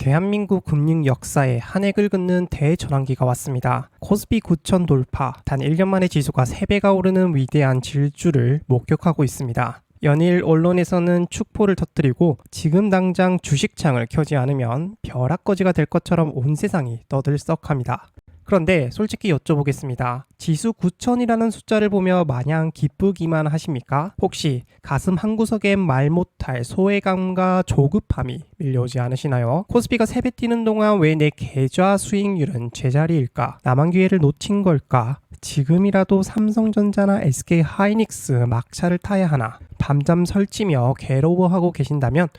대한민국 금융 역사에 한 획을 긋는 대전환기가 왔습니다. 코스피 9천 돌파, 단 1년 만에 지수가 3배가 오르는 위대한 질주를 목격하고 있습니다. 연일 언론에서는 축포를 터뜨리고 지금 당장 주식창을 켜지 않으면 벼락거지가 될 것처럼 온 세상이 떠들썩합니다. 그런데 솔직히 여쭤보겠습니다. 지수 9천이라는 숫자를 보며 마냥 기쁘기만 하십니까? 혹시 가슴 한구석에 말 못할 소외감과 조급함이 밀려오지 않으시나요? 코스피가 3배 뛰는 동안 왜 내 계좌 수익률은 제자리일까? 남은 기회를 놓친 걸까? 지금이라도 삼성전자나 SK하이닉스 막차를 타야 하나? 밤잠 설치며 괴로워하고 계신다면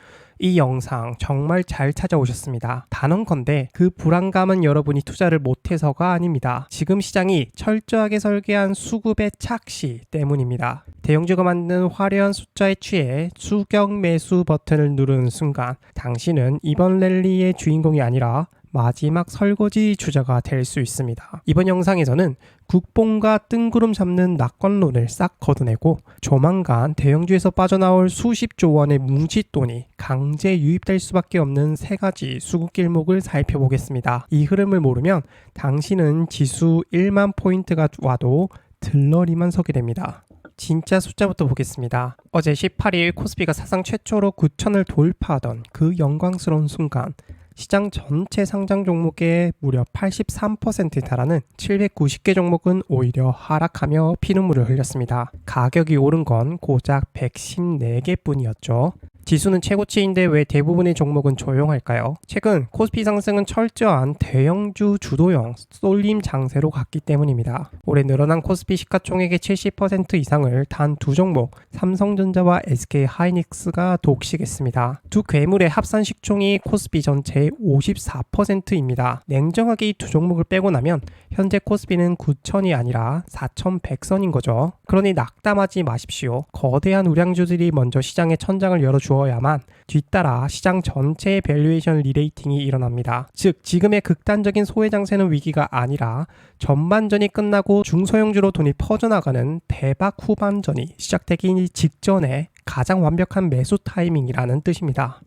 이 영상 정말 잘 찾아오셨습니다. 단언컨대 그 불안감은 여러분이 투자를 못해서가 아닙니다. 지금 시장이 철저하게 설계한 수급의 착시 때문입니다. 대형주가 만든 화려한 숫자에 취해 추격 매수 버튼을 누르는 순간 당신은 이번 랠리의 주인공이 아니라 마지막 설거지 주자가 될 수 있습니다. 이번 영상에서는 국뽕과 뜬구름 잡는 낙관론을 싹 걷어내고 조만간 대형주에서 빠져나올 수십조 원의 뭉칫돈이 강제 유입될 수밖에 없는 3가지 수급 길목을 살펴보겠습니다. 이 흐름을 모르면 당신은 지수 1만 포인트가 와도 들러리만 서게 됩니다. 진짜 숫자부터 보겠습니다. 어제 18일 코스피가 사상 최초로 9천을 돌파하던 그 영광스러운 순간 시장 전체 상장 종목의 무려 83%에 달하는 790개 종목은 오히려 하락하며 피눈물을 흘렸습니다. 가격이 오른 건 고작 114개 뿐이었죠. 지수는 최고치인데 왜 대부분의 종목은 조용할까요? 최근 코스피 상승은 철저한 대형주 주도형 쏠림 장세로 갔기 때문입니다. 올해 늘어난 코스피 시가총액의 70% 이상을 단 2종목 삼성전자와 SK하이닉스가 독식했습니다. 두 괴물의 합산 시총이 코스피 전체의 54%입니다. 냉정하게 이 두 종목을 빼고 나면 현재 코스피는 9천이 아니라 4,100선인 거죠. 그러니 낙담하지 마십시오. 거대한 우량주들이 먼저 시장의 천장을 열어주어야만 뒤따라 시장 전체의 밸류에이션 리레이팅이 일어납니다. 즉 지금의 극단적인 소외장세는 위기가 아니라 전반전이 끝나고 중소형주로 돈이 퍼져나가는 대박 후반전이 시작되기 직전에 가장 완벽한 매수 타이밍이라는 뜻입니다.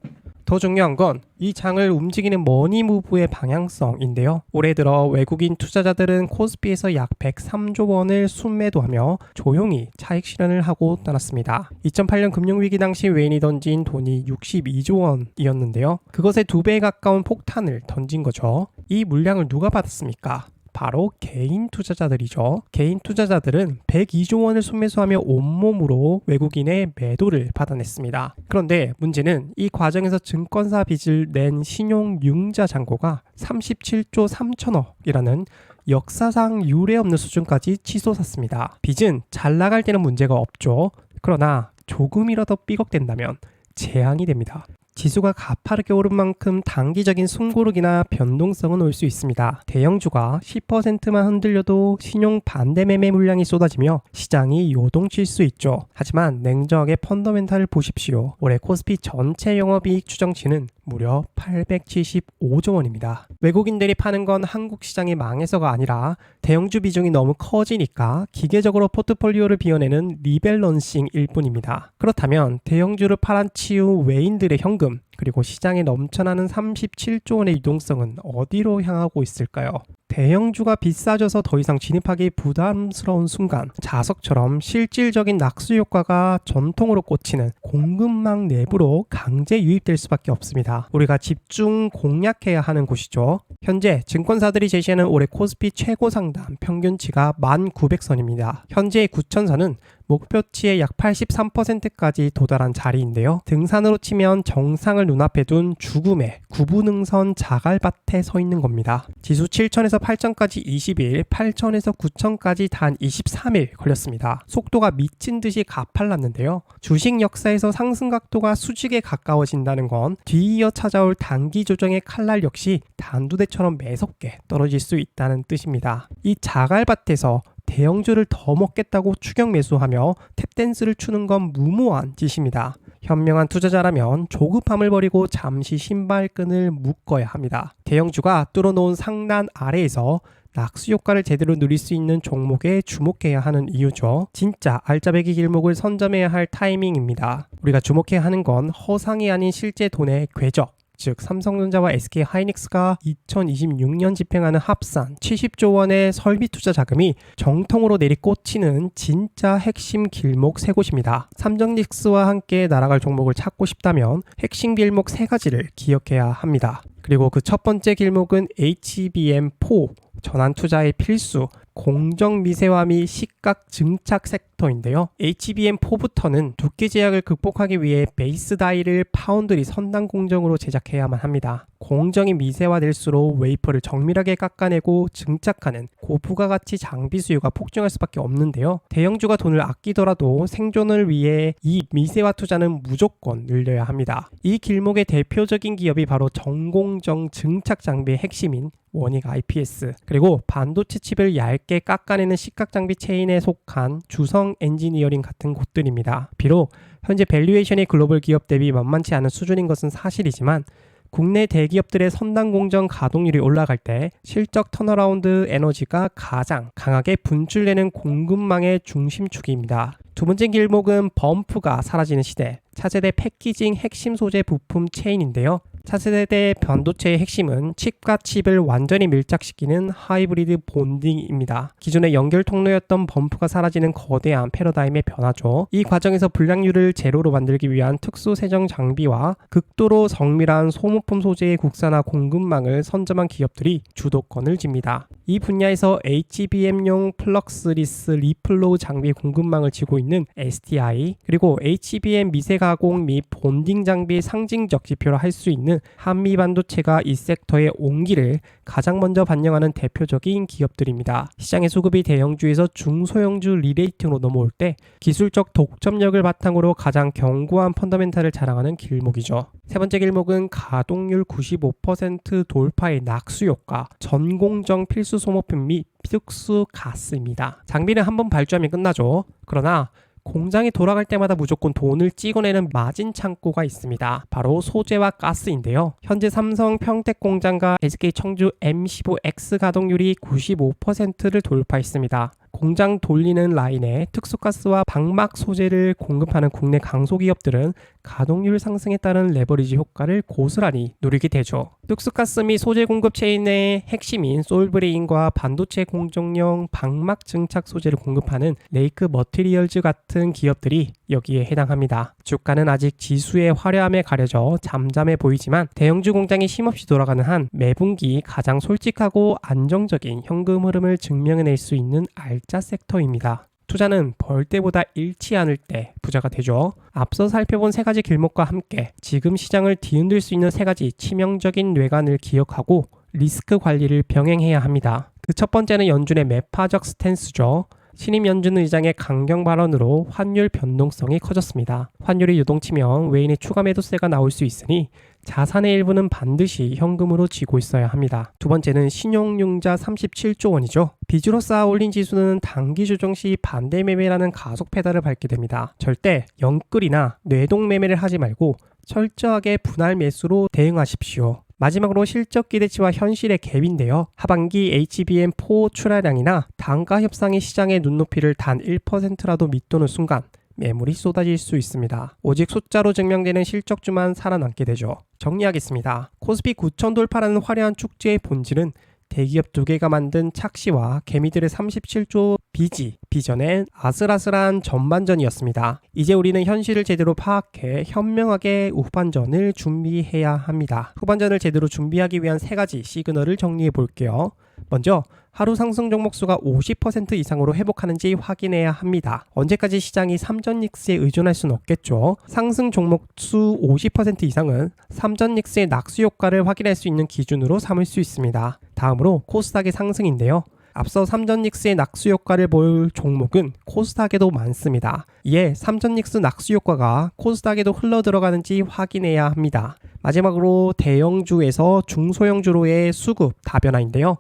더 중요한 건 이 장을 움직이는 머니무브의 방향성인데요. 올해 들어 외국인 투자자들은 코스피에서 약 103조 원을 순매도하며 조용히 차익 실현을 하고 떠났습니다. 2008년 금융위기 당시 외인이 던진 돈이 62조 원이었는데요. 그것의 2배에 가까운 폭탄을 던진 거죠. 이 물량을 누가 받았습니까? 바로 개인 투자자들이죠. 개인 투자자들은 102조 원을 순매수하며 온몸으로 외국인의 매도를 받아냈습니다. 그런데 문제는 이 과정에서 증권사 빚을 낸 신용융자 잔고가 37조 3천억이라는 역사상 유례없는 수준까지 치솟았습니다. 빚은 잘 나갈 때는 문제가 없죠. 그러나 조금이라도 삐걱된다면 재앙이 됩니다. 지수가 가파르게 오른 만큼 단기적인 숨고르기나 변동성은 올 수 있습니다. 대형주가 10%만 흔들려도 신용 반대 매매 물량이 쏟아지며 시장이 요동칠 수 있죠. 하지만 냉정하게 펀더멘탈을 보십시오. 올해 코스피 전체 영업이익 추정치는 무려 875조 원입니다. 외국인들이 파는 건 한국 시장이 망해서가 아니라 대형주 비중이 너무 커지니까 기계적으로 포트폴리오를 비워내는 리밸런싱일 뿐입니다. 그렇다면 대형주를 팔아치운 외인들의 현금 그리고 시장에 넘쳐나는 37조 원의 유동성은 어디로 향하고 있을까요? 대형주가 비싸져서 더 이상 진입하기 부담스러운 순간 자석처럼 실질적인 낙수 효과가 전통으로 꽂히는 공급망 내부로 강제 유입될 수밖에 없습니다. 우리가 집중 공략해야 하는 곳이죠. 현재 증권사들이 제시하는 올해 코스피 최고 상단 평균치가 1900선입니다. 현재의 9천선은 목표치의 약 83%까지 도달한 자리인데요. 등산으로 치면 정상을 눈앞에 둔 죽음의 구부능선 자갈밭에 서 있는 겁니다. 지수 7천에서 8천까지 20일, 8천에서 9천까지 단 23일 걸렸습니다. 속도가 미친 듯이 가팔랐는데요. 주식 역사에서 상승 각도가 수직에 가까워진다는 건 뒤이어 찾아올 단기 조정의 칼날 역시 단두대처럼 매섭게 떨어질 수 있다는 뜻입니다. 이 자갈밭에서 대형주를 더 먹겠다고 추격 매수하며 탭댄스를 추는 건 무모한 짓입니다. 현명한 투자자라면 조급함을 버리고 잠시 신발끈을 묶어야 합니다. 대형주가 뚫어놓은 상단 아래에서 낙수 효과를 제대로 누릴 수 있는 종목에 주목해야 하는 이유죠. 진짜 알짜배기 길목을 선점해야 할 타이밍입니다. 우리가 주목해야 하는 건 허상이 아닌 실제 돈의 궤적, 즉 삼성전자와 SK하이닉스가 2026년 집행하는 합산 70조 원의 설비 투자 자금이 정통으로 내리꽂히는 진짜 핵심 길목 세 곳입니다. 삼성닉스와 함께 날아갈 종목을 찾고 싶다면 핵심 길목 세 가지를 기억해야 합니다. 그리고 그 첫 번째 길목은 HBM4 전환 투자의 필수 공정 미세화 및 시각 증착 섹터인데요. HBM4부터는 두께 제약을 극복하기 위해 베이스 다이를 파운드리 선단 공정으로 제작해야만 합니다. 공정이 미세화될수록 웨이퍼를 정밀하게 깎아내고 증착하는 고부가가치 장비 수요가 폭증할 수밖에 없는데요. 대형주가 돈을 아끼더라도 생존을 위해 이 미세화 투자는 무조건 늘려야 합니다. 이 길목의 대표적인 기업이 바로 전공정 증착 장비의 핵심인 원익 IPS, 그리고 반도체 칩을 얇게 깎아내는 시각 장비 체인에 속한 주성 엔지니어링 같은 곳들입니다. 비록 현재 밸류에이션이 글로벌 기업 대비 만만치 않은 수준인 것은 사실이지만 국내 대기업들의 선단 공정 가동률이 올라갈 때 실적 턴어라운드 에너지가 가장 강하게 분출되는 공급망의 중심축입니다. 두 번째 길목은 범프가 사라지는 시대, 차세대 패키징 핵심 소재 부품 체인인데요. 차세대 반도체의 핵심은 칩과 칩을 완전히 밀착시키는 하이브리드 본딩입니다. 기존의 연결 통로였던 범프가 사라지는 거대한 패러다임의 변화죠. 이 과정에서 불량률을 제로로 만들기 위한 특수 세정 장비와 극도로 정밀한 소모품 소재의 국산화 공급망을 선점한 기업들이 주도권을 쥡니다. 이 분야에서 HBM용 플럭스리스 리플로우 장비 공급망을 쥐고 있는 STI, 그리고 HBM 미세 가공 및 본딩 장비의 상징적 지표로 할 수 있는 한미 반도체가 이 섹터의 온기를 가장 먼저 반영하는 대표적인 기업들입니다. 시장의 수급이 대형주에서 중소형주 리레이팅으로 넘어올 때 기술적 독점력을 바탕으로 가장 견고한 펀더멘탈을 자랑하는 길목이죠. 세 번째 길목은 가동률 95% 돌파의 낙수 효과, 전공정 필수 소모품 및 특수 가스입니다. 장비는 한번 발주하면 끝나죠. 그러나 공장이 돌아갈 때마다 무조건 돈을 찍어내는 마진 창고가 있습니다. 바로 소재와 가스인데요. 현재 삼성 평택 공장과 SK 청주 M15X 가동률이 95%를 돌파했습니다. 공장 돌리는 라인에 특수가스와 방막 소재를 공급하는 국내 강소기업들은 가동률 상승에 따른 레버리지 효과를 고스란히 누리게 되죠. 특수가스 및 소재 공급 체인의 핵심인 솔브레인과 반도체 공정용 방막 증착 소재를 공급하는 레이크 머티리얼즈 같은 기업들이 여기에 해당합니다. 주가는 아직 지수의 화려함에 가려져 잠잠해 보이지만 대형주 공장이 쉼없이 돌아가는 한 매분기 가장 솔직하고 안정적인 현금 흐름을 증명해낼 수 있는 알짜 섹터입니다. 투자는 벌 때보다 잃지 않을 때 부자가 되죠. 앞서 살펴본 세 가지 길목과 함께 지금 시장을 뒤흔들 수 있는 세 가지 치명적인 뇌관을 기억하고 리스크 관리를 병행해야 합니다. 그 첫 번째는 연준의 매파적 스탠스죠. 신임 연준 의장의 강경 발언으로 환율 변동성이 커졌습니다. 환율이 요동치면 외인의 추가 매도세가 나올 수 있으니 자산의 일부는 반드시 현금으로 쥐고 있어야 합니다. 두 번째는 신용융자 37조 원이죠. 빚으로 쌓아 올린 지수는 단기 조정 시 반대 매매라는 가속 페달을 밟게 됩니다. 절대 영끌이나 뇌동 매매를 하지 말고 철저하게 분할 매수로 대응하십시오. 마지막으로 실적 기대치와 현실의 갭인데요. 하반기 HBM4 출하량이나 단가 협상이 시장의 눈높이를 단 1%라도 밑도는 순간 매물이 쏟아질 수 있습니다. 오직 숫자로 증명되는 실적주만 살아남게 되죠. 정리하겠습니다. 코스피 9천 돌파라는 화려한 축제의 본질은 대기업 두 개가 만든 착시와 개미들의 37조 빚이 빚어낸 아슬아슬한 전반전이었습니다. 이제 우리는 현실을 제대로 파악해 현명하게 후반전을 준비해야 합니다. 후반전을 제대로 준비하기 위한 세 가지 시그널을 정리해 볼게요. 먼저 하루 상승 종목 수가 50% 이상으로 회복하는지 확인해야 합니다. 언제까지 시장이 삼전닉스에 의존할 수는 없겠죠. 상승 종목 수 50% 이상은 삼전닉스의 낙수 효과를 확인할 수 있는 기준으로 삼을 수 있습니다. 다음으로 코스닥의 상승인데요. 앞서 삼전닉스의 낙수 효과를 볼 종목은 코스닥에도 많습니다. 이에 삼전닉스 낙수 효과가 코스닥에도 흘러 들어가는지 확인해야 합니다. 마지막으로 대형주에서 중소형주로의 수급 다변화인데요.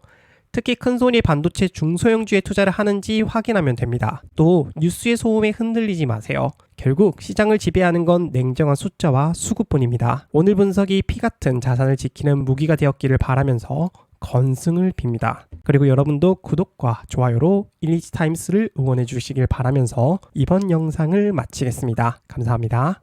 특히 큰손이 반도체 중소형주에 투자를 하는지 확인하면 됩니다. 또 뉴스의 소음에 흔들리지 마세요. 결국 시장을 지배하는 건 냉정한 숫자와 수급뿐입니다. 오늘 분석이 피 같은 자산을 지키는 무기가 되었기를 바라면서 건승을 빕니다. 그리고 여러분도 구독과 좋아요로 일리지타임스를 응원해 주시길 바라면서 이번 영상을 마치겠습니다. 감사합니다.